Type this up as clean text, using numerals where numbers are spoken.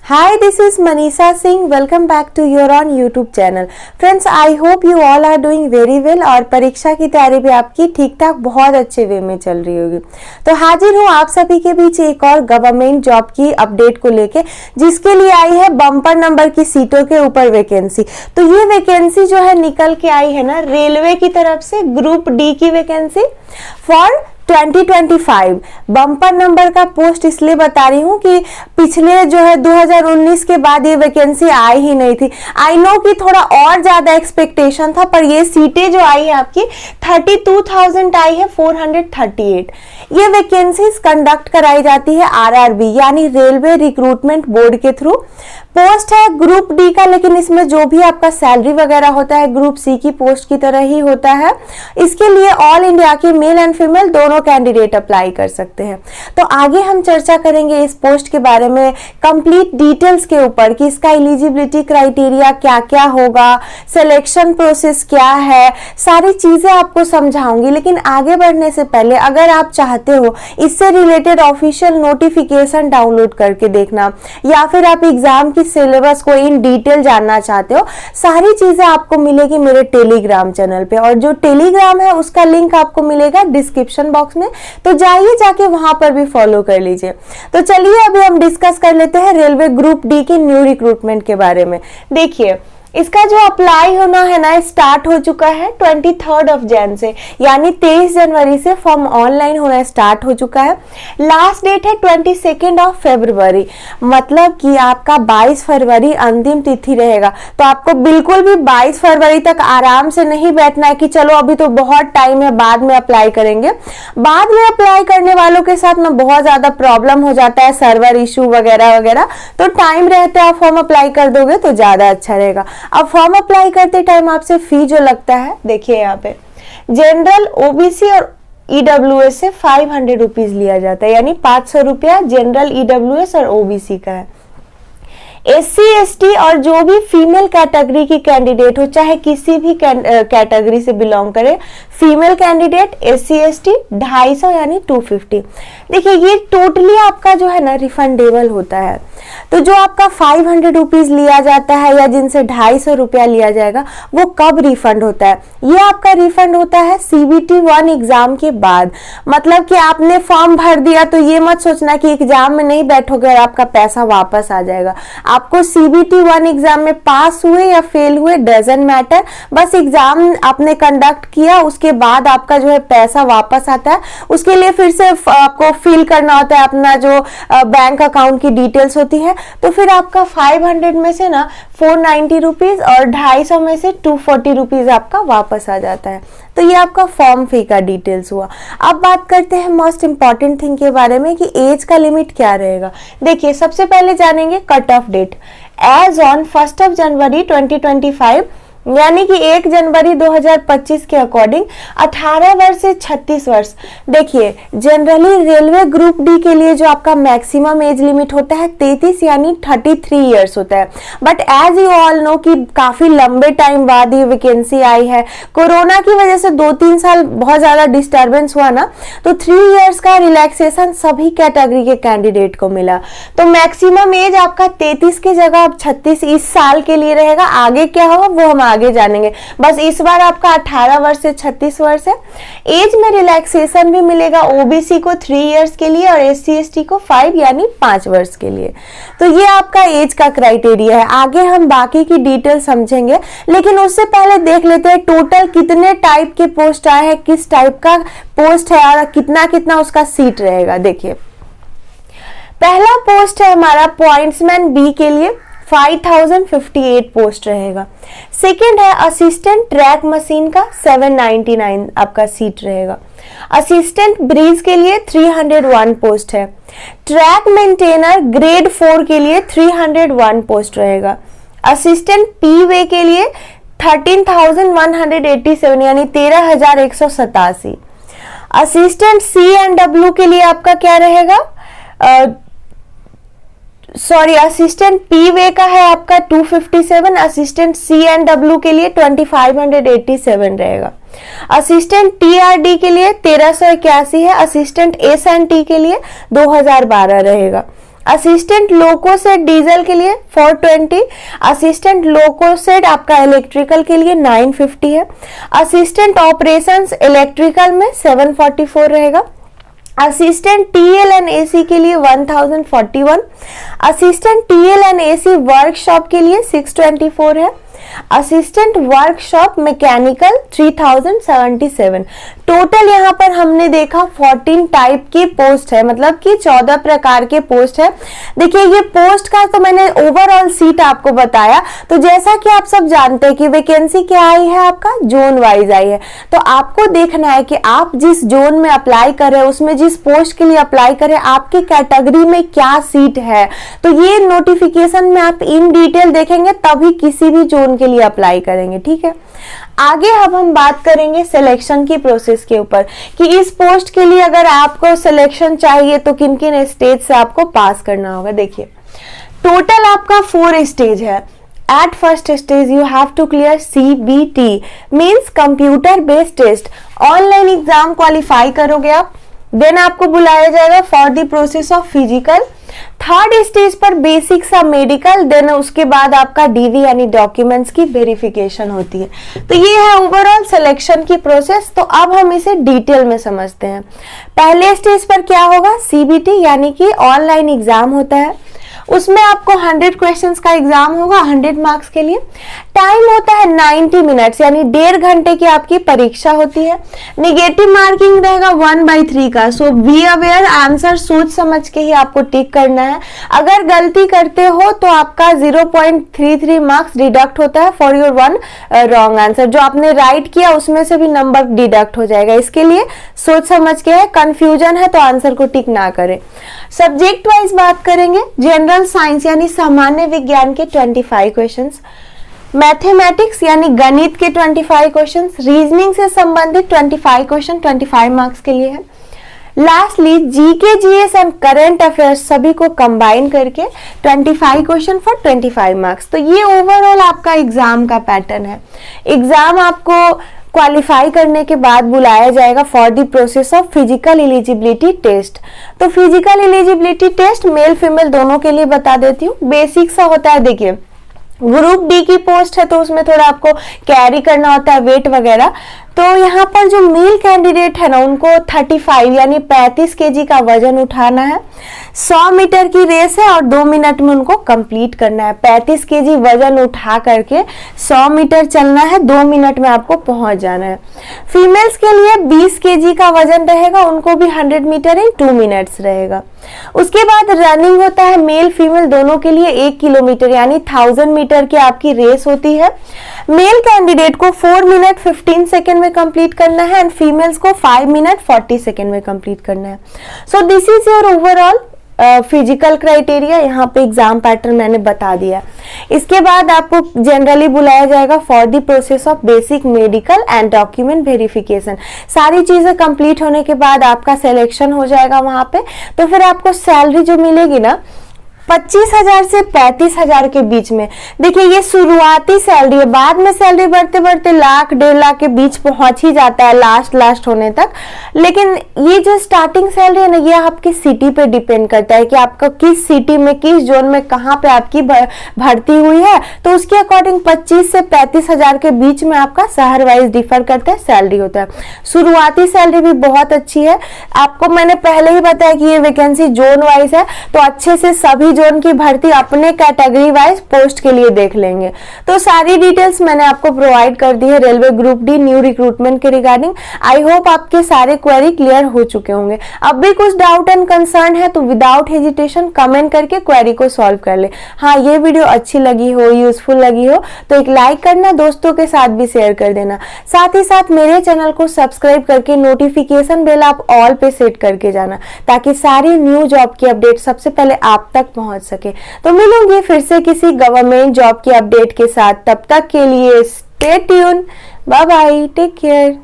Hi, this is Manisha Singh. Welcome back to your on YouTube channel. Friends, I hope you all are doing very well और परीक्षा की तैयारी भी आपकी ठीक ठाक बहुत अच्छे वे में चल रही होगी। तो हाजिर हूँ आप सभी के बीच एक और गवर्नमेंट जॉब की अपडेट को लेके, जिसके लिए आई है बम्पर नंबर की सीटों के ऊपर वैकेंसी। तो ये वैकेंसी जो है निकल के आई है ना रेलवे की तरफ से, ग्रुप डी की वैकेंसी फॉर 2025। बम्पर नंबर का पोस्ट इसलिए बता रही हूँ कि पिछले जो है 2019 के बाद ये वैकेंसी आई ही नहीं थी। आई नो कि थोड़ा और ज्यादा एक्सपेक्टेशन था, पर ये सीटें जो आई है आपकी 32,000 आई है 438। ये वैकेंसीज कंडक्ट कराई जाती है आरआरबी यानी रेलवे रिक्रूटमेंट बोर्ड के थ्रू। पोस्ट है ग्रुप डी का, लेकिन इसमें जो भी आपका सैलरी वगैरह होता है ग्रुप सी की पोस्ट की तरह ही होता है। इसके लिए ऑल इंडिया के मेल एंड फीमेल दोनों कैंडिडेट अप्लाई कर सकते हैं। तो आगे हम चर्चा करेंगे इस पोस्ट के बारे में कंप्लीट डिटेल्स के ऊपर कि इसका एलिजिबिलिटी क्राइटेरिया क्या क्या होगा, सिलेक्शन प्रोसेस क्या है, सारी चीजें आपको समझाऊंगी। लेकिन आगे बढ़ने से पहले अगर आप चाहते हो इससे रिलेटेड ऑफिशियल नोटिफिकेशन डाउनलोड करके देखना, या फिर आप एग्जाम की सिलेबस को इन डिटेल जानना चाहते हो, सारी चीजें आपको मिलेगी मेरे टेलीग्राम चैनल पे। और जो टेलीग्राम है उसका लिंक आपको मिलेगा डिस्क्रिप्शन बॉक्स में, तो जाइए जाके वहां पर भी फॉलो कर लीजिए। तो चलिए अभी हम डिस्कस कर लेते हैं रेलवे ग्रुप डी के न्यू रिक्रूटमेंट के बारे में। देखिए इसका जो अप्लाई होना है ना स्टार्ट हो चुका है 23 ऑफ जैन से, यानी 23 जनवरी से फॉर्म ऑनलाइन होना स्टार्ट हो चुका है। लास्ट डेट है 22 ऑफ फरवरी, मतलब कि आपका 22 फरवरी अंतिम तिथि रहेगा। तो आपको बिल्कुल भी 22 फरवरी तक आराम से नहीं बैठना है कि चलो अभी तो बहुत टाइम है बाद में अप्लाई करेंगे। बाद में अप्लाई करने वालों के साथ ना बहुत ज्यादा प्रॉब्लम हो जाता है, सर्वर इशू वगैरह वगैरह। तो टाइम रहते आप फॉर्म अप्लाई कर दोगे तो ज्यादा अच्छा रहेगा। अब फॉर्म अप्लाई करते टाइम आपसे फी जो लगता है, देखिए यहाँ पे जनरल, ओबीसी और ईडब्ल्यूएस से 500 रुपीज लिया जाता है, यानी 500 रुपया जनरल, ईडब्ल्यूएस और ओबीसी का है। एससी एसटी और जो भी फीमेल कैटेगरी की कैंडिडेट हो, चाहे किसी भी कैटेगरी से बिलोंग करे, फीमेल कैंडिडेट एससी एसटी 250 यानी 250। देखिए ये टोटली आपका जो है ना रिफंडेबल होता है। तो जो आपका 500 रुपीज लिया जाता है या जिनसे 250 रुपया लिया जाएगा, वो कब रिफंड होता है? ये आपका रिफंड होता है CBT 1 एग्जाम के बाद। मतलब कि आपने फॉर्म भर दिया तो ये मत सोचना कि एग्जाम में नहीं बैठोगे और आपका पैसा वापस आ जाएगा। आपको CBT 1 एग्जाम में पास हुए या फेल हुए डजंट मैटर, बस एग्जाम आपने कंडक्ट किया उसके बाद आपका जो है पैसा वापस आता है। उसके लिए फिर से आपको फिल करना होता है अपना जो बैंक अकाउंट की डिटेल्स होती है। तो फिर आपका 500 में से ना 490 रुपीज और 250 में से 240 रुपीज आपका वापस आ जाता है। तो ये आपका फॉर्म फी का डिटेल्स हुआ। अब बात करते हैं मोस्ट इंपॉर्टेंट थिंग के बारे में कि एज का लिमिट क्या रहेगा। देखिए सबसे पहले जानेंगे cut off date. Age on 1 January 2025 यानी कि 1 जनवरी 2025 के अकॉर्डिंग 18 वर्ष से 36 वर्ष। देखिए जनरली रेलवे ग्रुप डी के लिए जो आपका मैक्सिमम एज लिमिट होता है 33 यानी 33 इयर्स होता है। But as you all know कि काफी लंबे टाइम बाद ये वैकेंसी आई है, कोरोना की वजह से 2-3 साल बहुत ज्यादा डिस्टर्बेंस हुआ ना, तो 3 इयर्स का रिलैक्सेशन सभी कैटेगरी के कैंडिडेट को मिला। तो मैक्सिमम एज आपका 33 की जगह अब 36 इस साल के लिए रहेगा। आगे क्या होगा वो हम आगे जानेंगे। बस इस बार आपका 18 वर्ष से 36 वर्ष है। एज में रिलैक्सेशन भी मिलेगा ओबीसी को 3 इयर्स के लिए और एससी एसटी को 5 यानी 5 वर्ष के लिए। तो ये आपका एज का क्राइटेरिया है। आगे हम बाकी की डिटेल समझेंगे, लेकिन उससे पहले देख लेते हैं टोटल कितने टाइप के पोस्ट आए हैं, किस टाइप का पोस्ट है और कितना कितना उसका सीट रहेगा। देखिए पहला पोस्ट है हमारा पॉइंट्समैन बी के लिए, 5058 पोस्ट रहेगा। सेकंड है असिस्टेंट ट्रैक मशीन का 799 आपका सीट रहेगा। असिस्टेंट ब्रिज के लिए 301 पोस्ट है। ट्रैक मेंटेनर ग्रेड 4 के लिए 301 पोस्ट रहेगा। असिस्टेंट पी वे के लिए 13,187 यानी 13,187। असिस्टेंट सी एंड डब्ल्यू के लिए आपका क्या रहेगा, असिस्टेंट पी वे का है आपका 257, असिस्टेंट सी एंड डब्ल्यू के लिए 2587 रहेगा। असिस्टेंट टीआरडी के लिए 1381 है। असिस्टेंट एस एंड टी के लिए 2012 रहेगा। असिस्टेंट लोको सेट डीजल के लिए 420, असिस्टेंट लोको सेट आपका इलेक्ट्रिकल के लिए 950 है, असिस्टेंट ऑपरेशंस इलेक्ट्रिकल में 744 रहेगा, असिस्टेंट टीएल एंड एसी के लिए 1041, assistant TL and AC workshop के लिए 624 है, असिस्टेंट वर्कशॉप मैकेनिकल 3077। टोटल यहाँ पर हमने देखा 14 टाइप की पोस्ट है, मतलब कि 14 प्रकार के पोस्ट है। देखिए ये पोस्ट का तो मैंने ओवरऑल सीट आपको बताया। तो जैसा कि आप सब जानते हैं कि वैकेंसी क्या आई है, आपका जोन वाइज आई है। तो आपको देखना है कि आप जिस जोन में अप्लाई कर रहे हैं, उसमें जिस पोस्ट के लिए अप्लाई करें, आपकी कैटेगरी में क्या सीट है। तो ये नोटिफिकेशन में आप इन डिटेल देखेंगे तभी किसी भी जोन के लिए अप्लाई करेंगे, ठीक है। आगे अब हम बात करेंगे सिलेक्शन की प्रोसेस के ऊपर कि इस पोस्ट के लिए अगर आपको सिलेक्शन चाहिए तो किन किन स्टेज से आपको पास करना होगा। देखिए टोटल आपका 4 स्टेज है। At first stage you have to clear CBT means computer based test, online exam qualify करोगे आप, देन आपको बुलाया जाएगा for the process of physical. Third stage पर बेसिक सा मेडिकल, देन उसके बाद आपका डीवी यानी डॉक्यूमेंट्स की वेरिफिकेशन होती है। तो ये है ओवरऑल सिलेक्शन की प्रोसेस। तो अब हम इसे डिटेल में समझते हैं। पहले स्टेज पर क्या होगा, सीबीटी यानी कि ऑनलाइन एग्जाम होता है। उसमें आपको 100 क्वेश्चंस का एग्जाम होगा 100 मार्क्स के लिए। टाइम होता है 90 मिनट्स यानी 1.5 घंटे की आपकी परीक्षा होती है। नेगेटिव मार्किंग रहेगा 1/3 का। सो बी अवेयर, आंसर सोच समझ के ही आपको टिक करना है। अगर गलती करते हो तो आपका 0.33 मार्क्स डिडक्ट होता है फॉर योर 1 रॉन्ग आंसर। जो आपने राइट किया उसमें से भी नंबर डिडक्ट हो जाएगा। इसके लिए सोच समझ के है, कंफ्यूजन है तो आंसर को टिक ना करें। सब्जेक्ट वाइज बात करेंगे, जनरल साइंस यानी सामान्य विज्ञान के 25 क्वेश्चंस, मैथमेटिक्स यानी गणित के 25 क्वेश्चंस, रीजनिंग से संबंधित 25 क्वेश्चन 25 मार्क्स के लिए है। Lastly GK, GS and current affairs सभी को कंबाइन करके 25 क्वेश्चन फॉर 25 मार्क्स। तो ये ओवरऑल आपका एग्जाम का पैटर्न है। एग्जाम आपको क्वालिफाई करने के बाद बुलाया जाएगा for the process of physical eligibility test. तो physical eligibility test male female दोनों के लिए बता देती हूँ। बेसिक सा होता है। देखिए ग्रुप डी की पोस्ट है तो उसमें थोड़ा आपको कैरी करना होता है वेट वगैरह। तो यहाँ पर जो मेल कैंडिडेट है ना, उनको 35 यानी 35 केजी का वजन उठाना है। 100 मीटर की रेस है और 2 मिनट में उनको कंप्लीट करना है। 35 केजी वजन उठा करके 100 मीटर चलना है, 2 मिनट में आपको पहुंच जाना है। फीमेल्स के लिए 20 केजी का वजन रहेगा, उनको भी 100 मीटर इन 2 मिनट्स रहेगा। उसके बाद रनिंग होता है मेल फीमेल दोनों के लिए 1 किलोमीटर यानी 1000 मीटर की आपकी रेस होती है। मेल कैंडिडेट को 4 मिनट 15 सेकेंड में कंप्लीट करना है एंड फीमेल्स को 5 मिनट 40 सेकेंड में कंप्लीट करना है। So this is your overall physical criteria. यहाँ पे एग्जाम पैटर्न मैंने बता दिया। इसके बाद आपको जनरली बुलाया जाएगा for the process of basic medical and document verification. सारी चीजें कंप्लीट होने के बाद आपका सिलेक्शन हो जाएगा वहां पे। तो फिर आपको सैलरी जो मिलेगी ना 25,000 से 35,000 के बीच में। देखिए ये शुरुआती सैलरी है, बाद में सैलरी बढ़ते बढ़ते लाख 1.5 लाख के बीच पहुंच ही जाता है लास्ट होने तक। लेकिन ये जो स्टार्टिंग सैलरी है ना, ये आपकी सिटी पे डिपेंड करता है कि आपका किस सिटी में, किस जोन में, कहाँ पे आपकी भर्ती हुई है। तो उसके अकॉर्डिंग 25 से 35,000 के बीच में आपका शहर वाइज डिफर करता है सैलरी होता है। शुरुआती सैलरी भी बहुत अच्छी है। आपको मैंने पहले ही बताया कि ये वैकेंसी जोन वाइज है, तो अच्छे से सभी जोन की भर्ती अपने कैटेगरी वाइज पोस्ट के लिए देख लेंगे। तो सारी डिटेल्स मैंने आपको प्रोवाइड कर दी है railway group D new recruitment के रिगार्डिंग। आई होप आपके सारे क्वेरी क्लियर हो चुके होंगे। अब भी कुछ डाउट एंड कंसर्न है तो विदाउट हेजिटेशन कमेंट करके क्वेरी को सॉल्व कर ले। हाँ, ये वीडियो अच्छी लगी हो, यूजफुल लगी हो तो एक लाइक करना, दोस्तों के साथ भी शेयर कर देना। साथ ही साथ मेरे चैनल को सब्सक्राइब करके नोटिफिकेशन बेल आप ऑल पे सेट करके जाना, ताकि सारी न्यू जॉब की अपडेट सबसे पहले आप तक पहुंच सके। तो मिलूंगी फिर से किसी गवर्नमेंट जॉब की अपडेट के साथ। तब तक के लिए stay tune, bye bye, take care.